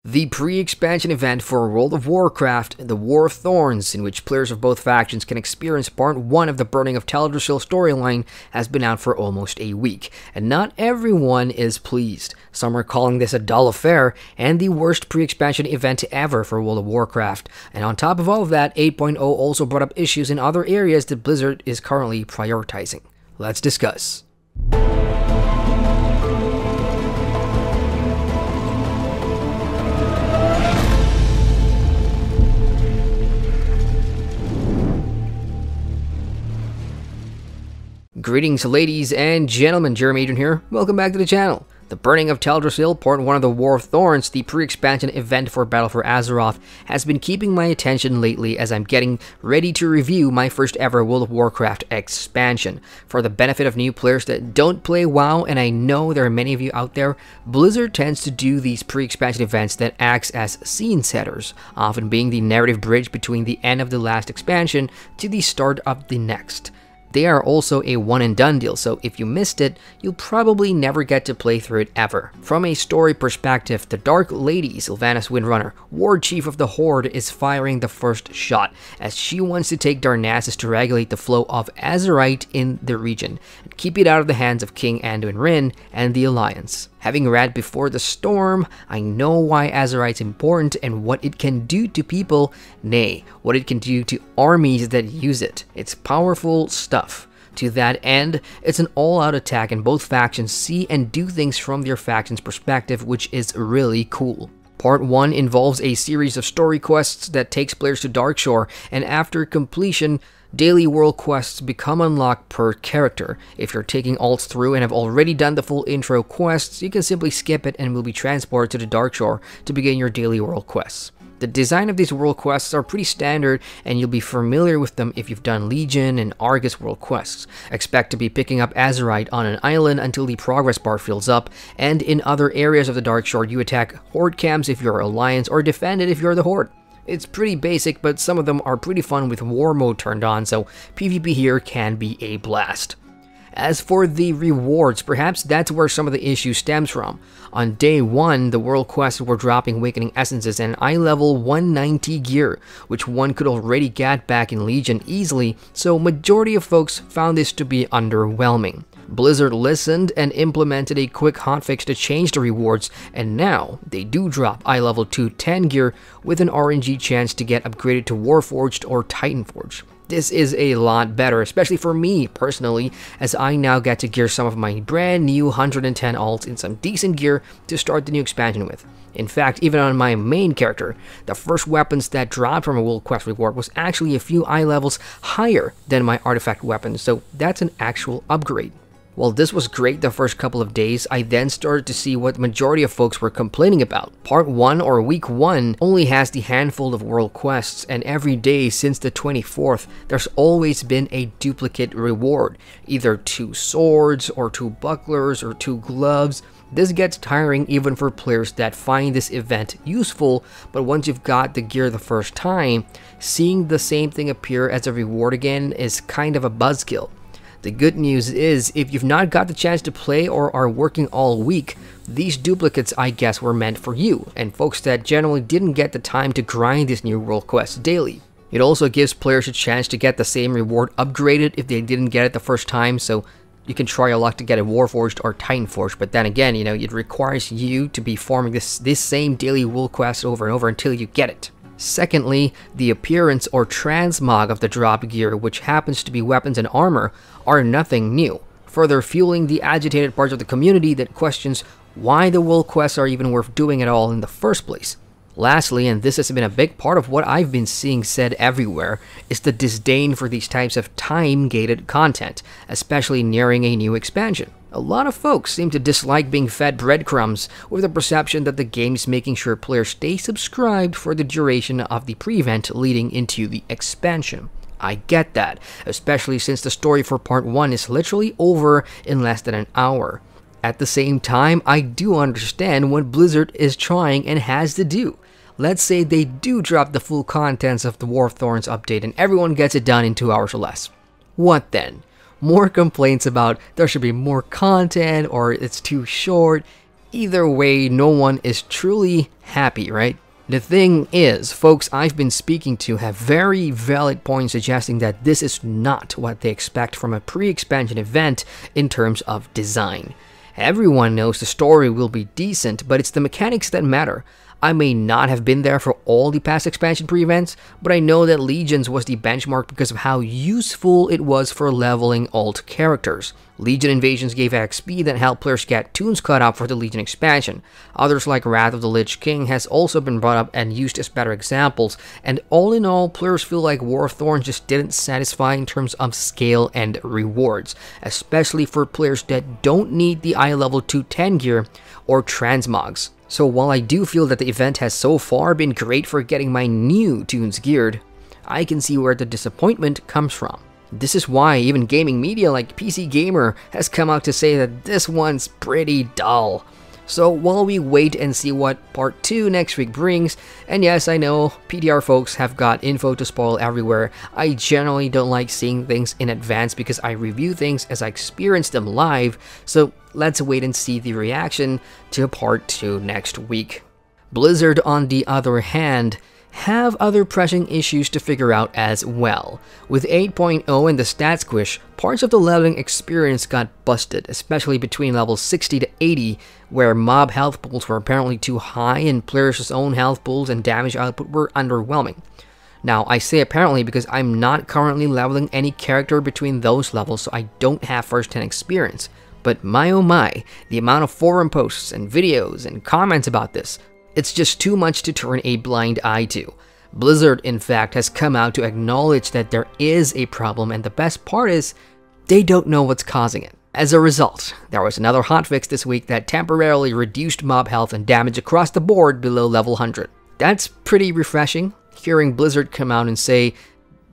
The pre-expansion event for World of Warcraft, the War of Thorns, in which players of both factions can experience Part 1 of the Burning of Teldrassil storyline, has been out for almost a week, and not everyone is pleased. Some are calling this a dull affair, and the worst pre-expansion event ever for World of Warcraft. And on top of all of that, 8.0 also brought up issues in other areas that Blizzard is currently prioritizing. Let's discuss. Greetings ladies and gentlemen, Jeremy Adrian here. Welcome back to the channel. The Burning of Teldrassil, Part 1 of the War of Thorns, the pre-expansion event for Battle for Azeroth, has been keeping my attention lately as I'm getting ready to review my first ever World of Warcraft expansion. For the benefit of new players that don't play WoW, and I know there are many of you out there, Blizzard tends to do these pre-expansion events that acts as scene setters, often being the narrative bridge between the end of the last expansion to the start of the next. They are also a one-and-done deal, so if you missed it, you'll probably never get to play through it ever. From a story perspective, the Dark Lady, Sylvanas Windrunner, War Chief of the Horde, is firing the first shot, as she wants to take Darnassus to regulate the flow of Azerite in the region, and keep it out of the hands of King Anduin Wrynn and the Alliance. Having read Before the Storm, I know why Azerite's important and what it can do to people, nay, what it can do to armies that use it. It's powerful stuff. To that end, it's an all-out attack, and both factions see and do things from their faction's perspective, which is really cool. Part 1 involves a series of story quests that takes players to Darkshore, and after completion, daily world quests become unlocked per character. If you're taking alts through and have already done the full intro quests, you can simply skip it and will be transported to the Darkshore to begin your daily world quests. The design of these world quests are pretty standard, and you'll be familiar with them if you've done Legion and Argus world quests. Expect to be picking up Azerite on an island until the progress bar fills up, and in other areas of the Darkshore you attack Horde camps if you're Alliance, or defend it if you're the Horde. It's pretty basic, but some of them are pretty fun with war mode turned on, so PvP here can be a blast. As for the rewards, perhaps that's where some of the issue stems from. On day 1, the world quests were dropping Awakening Essences and eye level 190 gear, which one could already get back in Legion easily, so majority of folks found this to be underwhelming. Blizzard listened and implemented a quick hotfix to change the rewards, and now they do drop eye level 210 gear with an RNG chance to get upgraded to Warforged or Titanforged. This is a lot better, especially for me personally, as I now get to gear some of my brand new 110 alts in some decent gear to start the new expansion with. In fact, even on my main character, the first weapons that dropped from a world quest reward was actually a few eye levels higher than my artifact weapons, so that's an actual upgrade. While this was great the first couple of days, I then started to see what the majority of folks were complaining about. Part 1 or Week 1 only has the handful of world quests, and every day since the 24th, there's always been a duplicate reward. Either 2 swords, or 2 bucklers, or 2 gloves. This gets tiring even for players that find this event useful, but once you've got the gear the first time, seeing the same thing appear as a reward again is kind of a buzzkill. The good news is, if you've not got the chance to play or are working all week, these duplicates I guess were meant for you, and folks that generally didn't get the time to grind these new world quests daily. It also gives players a chance to get the same reward upgraded if they didn't get it the first time, so you can try your luck to get a Warforged or Titanforged, but then again, it requires you to be farming this same daily world quest over and over until you get it. Secondly, the appearance or transmog of the drop gear, which happens to be weapons and armor, are nothing new, further fueling the agitated parts of the community that questions why the world quests are even worth doing at all in the first place. Lastly, and this has been a big part of what I've been seeing said everywhere, is the disdain for these types of time-gated content, especially nearing a new expansion. A lot of folks seem to dislike being fed breadcrumbs, with the perception that the game's making sure players stay subscribed for the duration of the pre-event leading into the expansion. I get that, especially since the story for Part 1 is literally over in less than an hour. At the same time, I do understand what Blizzard is trying and has to do. Let's say they do drop the full contents of the War of Thorns update and everyone gets it done in 2 hours or less. What then? More complaints about there should be more content or it's too short. Either way, no one is truly happy, right? The thing is, folks I've been speaking to have very valid points suggesting that this is not what they expect from a pre-expansion event in terms of design. Everyone knows the story will be decent, but it's the mechanics that matter. I may not have been there for all the past expansion pre-events, but I know that Legions was the benchmark because of how useful it was for leveling alt characters. Legion invasions gave XP that helped players get tunes cut up for the Legion expansion. Others like Wrath of the Lich King has also been brought up and used as better examples, and all in all, players feel like War of Thorns just didn't satisfy in terms of scale and rewards, especially for players that don't need the eye level 210 gear or transmogs. So while I do feel that the event has so far been great for getting my new tunes geared, I can see where the disappointment comes from. This is why even gaming media like PC Gamer has come out to say that this one's pretty dull. So while we wait and see what part 2 next week brings, and yes, I know PTR folks have got info to spoil everywhere, I generally don't like seeing things in advance because I review things as I experience them live, so let's wait and see the reaction to part 2 next week. Blizzard, on the other hand, have other pressing issues to figure out as well. With 8.0 and the stat squish, parts of the leveling experience got busted, especially between levels 60 to 80, where mob health pools were apparently too high and players' own health pools and damage output were underwhelming. Now, I say apparently because I'm not currently leveling any character between those levels, so I don't have first-hand experience. But my oh my, the amount of forum posts and videos and comments about this, it's just too much to turn a blind eye to. Blizzard, in fact, has come out to acknowledge that there is a problem, and the best part is, they don't know what's causing it. As a result, there was another hotfix this week that temporarily reduced mob health and damage across the board below level 100. That's pretty refreshing, hearing Blizzard come out and say,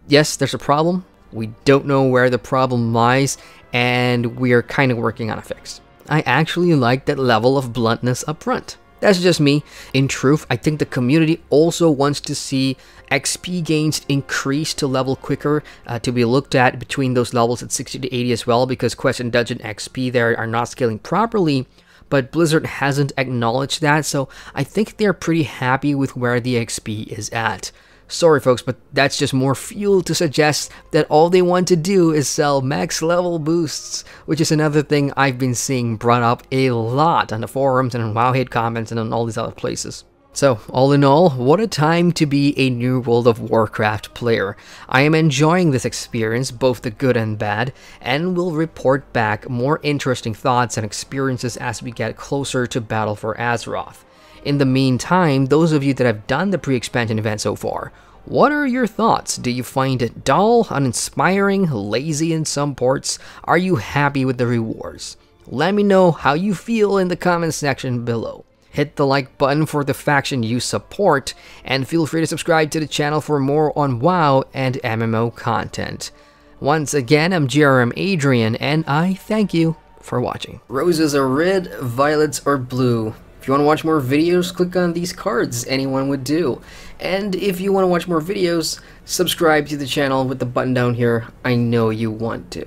yes, there's a problem, we don't know where the problem lies, and we're kind of working on a fix. I actually like that level of bluntness up front. That's just me. In truth, I think the community also wants to see XP gains increase to level quicker, to be looked at between those levels at 60 to 80 as well, because Quest and Dungeon XP there are not scaling properly, but Blizzard hasn't acknowledged that, so I think they're pretty happy with where the XP is at. Sorry folks, but that's just more fuel to suggest that all they want to do is sell max level boosts, which is another thing I've been seeing brought up a lot on the forums and on Wowhead comments and on all these other places. So, all in all, what a time to be a new World of Warcraft player. I am enjoying this experience, both the good and bad, and will report back more interesting thoughts and experiences as we get closer to Battle for Azeroth. In the meantime, those of you that have done the pre-expansion event so far, what are your thoughts? Do you find it dull, uninspiring, lazy in some parts? Are you happy with the rewards? Let me know how you feel in the comment section below. Hit the like button for the faction you support, and feel free to subscribe to the channel for more on WoW and MMO content. Once again, I'm Adrian, and I thank you for watching. Roses are red, violets are blue. If you want to watch more videos, click on these cards, anyone would do. And if you want to watch more videos, subscribe to the channel with the button down here. I know you want to.